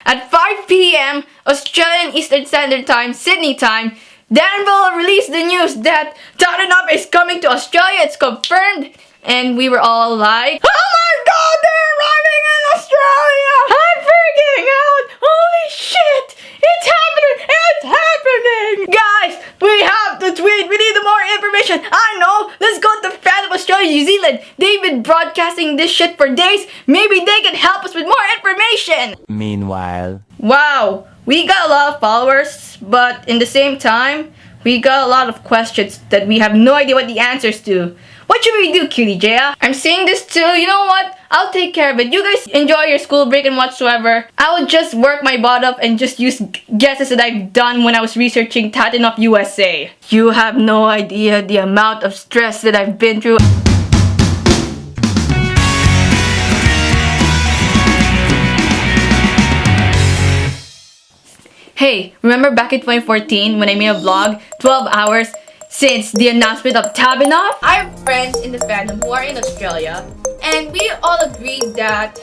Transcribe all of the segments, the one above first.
at 5 p.m. Australian Eastern Standard Time, Sydney time, Danville released the news that TATINOF is coming to Australia. It's confirmed. And we were all like, oh my god, they're arriving in Australia! I'm freaking out! Holy shit! It's happening! It's happening! Guys, we have to tweet! We need more information! I know! Let's go to fandom Australia, New Zealand! They've been broadcasting this shit for days! Maybe they can help us with more information! Meanwhile, Wow! We got a lot of followers, but in the same time, we got a lot of questions that we have no idea what the answers to. What should we do, Cutie Jaya? I'm saying this too. You know what? I'll take care of it. You guys enjoy your school break and whatsoever. I will just work my butt up and just use guesses that I've done when I was researching TATINOF USA. You have no idea the amount of stress that I've been through. Hey, remember back in 2014 when I made a vlog, 12 hours since the announcement of TATINOF? I have friends in the fandom who are in Australia, and we all agreed that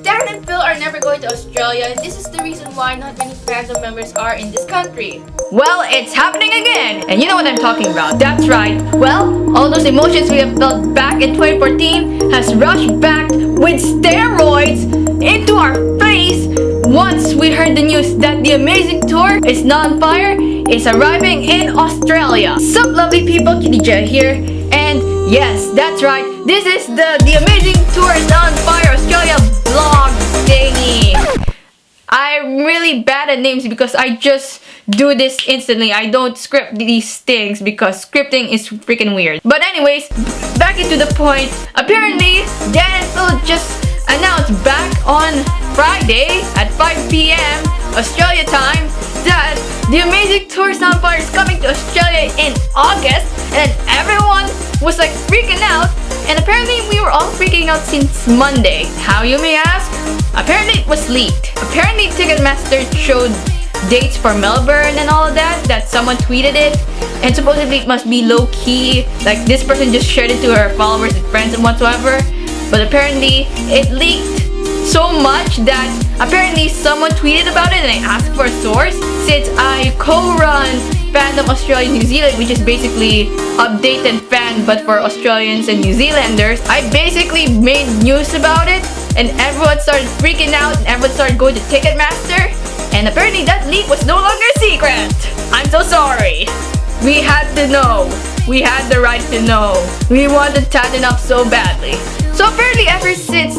Darren and Phil are never going to Australia, and this is the reason why not many fandom members are in this country. Well, it's happening again! And you know what I'm talking about. That's right. Well, all those emotions we have felt back in 2014 has rushed back with steroids into our face once we heard the news that the amazing tour is not on fire, is arriving in Australia. Sup lovely people, Kitty J here, and yes, that's right, this is the amazing tour is not on fire Australia vlog thingy. I'm really bad at names because I just do this instantly. I don't script these things because scripting is freaking weird. But anyways, back into the point. Apparently, Dan and Phil just announced back on Friday at 5 p.m. Australia time that the amazing tour is on fire is coming to Australia in August, and everyone was like freaking out, and apparently we were all freaking out since Monday. How, you may ask? Apparently it was leaked. Apparently Ticketmaster showed dates for Melbourne and all of that someone tweeted it, and supposedly it must be low-key, like this person just shared it to her followers and friends and whatsoever, but apparently it leaked so much that apparently someone tweeted about it, and I asked for a source. Since I co-run Fandom Australia New Zealand, which is basically updated fan but for Australians and New Zealanders, I basically made news about it, and everyone started freaking out, and everyone started going to Ticketmaster, and apparently that leak was no longer a secret. I'm so sorry. We had to know. We had the right to know. We wanted TATINOF so badly. So apparently ever since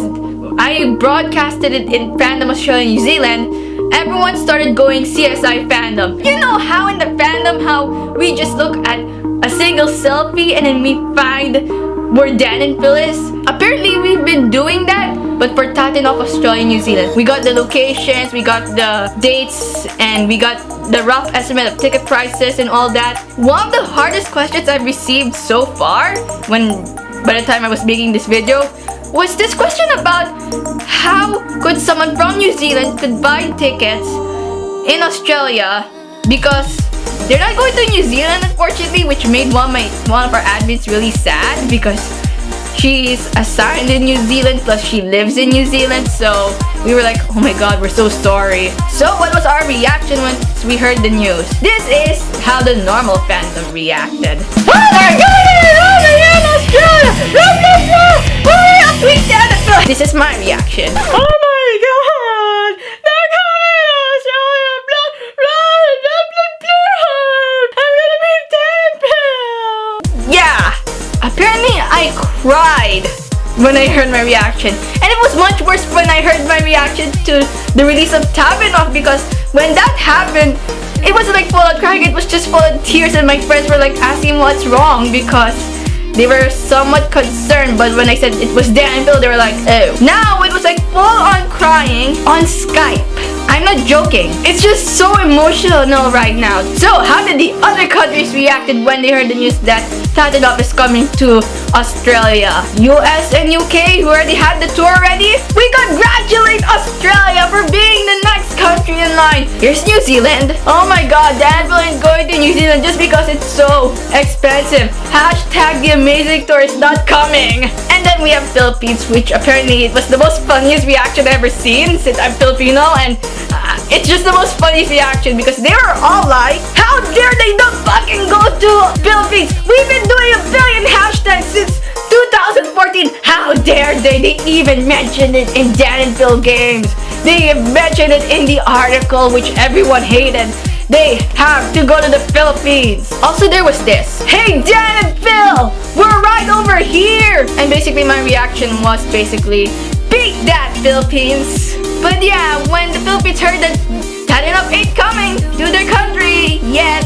I broadcasted it in Fandom Australia New Zealand, everyone started going CSI fandom. You know how in the fandom how we just look at a single selfie and then we find where Dan and Phil is? Apparently we've been doing that, but for TATINOF Australia New Zealand. We got the locations, we got the dates, and we got the rough estimate of ticket prices and all that. One of the hardest questions I've received so far, by the time I was making this video, was this question about how could someone from New Zealand could buy tickets in Australia because they're not going to New Zealand, unfortunately, which made one of our admins really sad because she's assigned in New Zealand plus she lives in New Zealand, so we were like, oh my god, we're so sorry. So what was our reaction once we heard the news? This is how the normal fandom reacted. Oh my god, they're in Australia! This is my reaction. Oh my god! They're coming to Australia! I'm gonna be dead. Yeah! Apparently I cried when I heard my reaction. And it was much worse when I heard my reaction to the release of TATINOF, because when that happened, it wasn't like full on crying, it was just full of tears, and my friends were like asking what's wrong because they were somewhat concerned, but when I said it was Dan and Phil, they were like, oh. Now it was like full on crying on Skype. I'm not joking. It's just so emotional right now. So how did the other countries reacted when they heard the news that TATINOF is coming to Australia? US and UK, who already had the tour already? We congratulate Australia for being the next country in line. Here's New Zealand. Oh my god, Dan ain't going to New Zealand just because it's so expensive. Hashtag the amazing tourist not coming. And then we have Philippines, which apparently it was the most funniest reaction I've ever seen since I'm Filipino, and it's just the most funniest reaction because they were all like, how dare they not fucking go to Philippines? We've been doing a billion hashtags since 2014. How dare they? They even mentioned it in Dan and Phil games. They mentioned it in the article, which everyone hated. They have to go to the Philippines. Also, there was this. Hey, Dan and Phil, we're right over here. And basically, my reaction was basically, beat that, Philippines. But yeah, when the Philippines heard that TATINOF ain't coming to their country yet,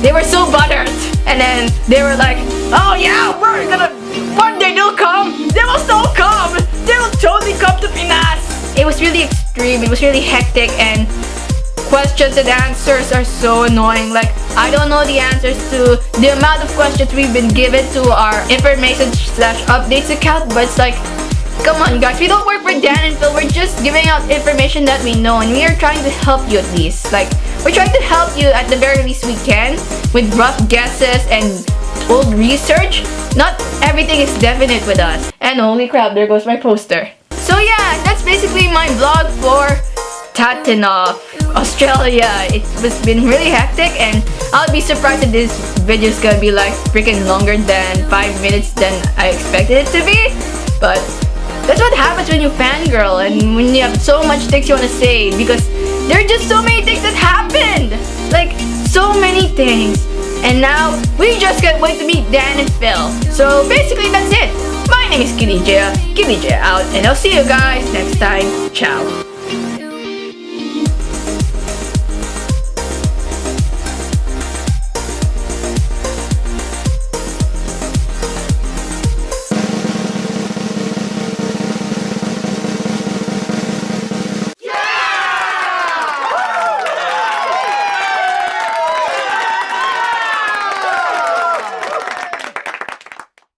they were so buttered. And then they were like, oh yeah, one day they'll come. They will so come. They will totally come to Pinas. It was really extreme. It was really hectic, and questions and answers are so annoying. Like, I don't know the answers to the amount of questions we've been given to our information/updates account, but it's like, come on guys, we don't work for Dan and Phil. We're just giving out information that we know, and we are trying to help you at least. Like, we're trying to help you at the very least we can with rough guesses and old research. Not everything is definite with us. And holy crap, there goes my poster. So yeah, that's basically my vlog for TATINOF, Australia. It was been really hectic, and I'll be surprised if this video is gonna be like freaking longer than 5 minutes than I expected it to be. But that's what happens when you fangirl and when you have so much things you want to say, because there are just so many things that happened. Like, so many things. And now, we just can't wait to meet Dan and Phil. So basically, that's it. My name is Kitty J out, and I'll see you guys next time. Ciao.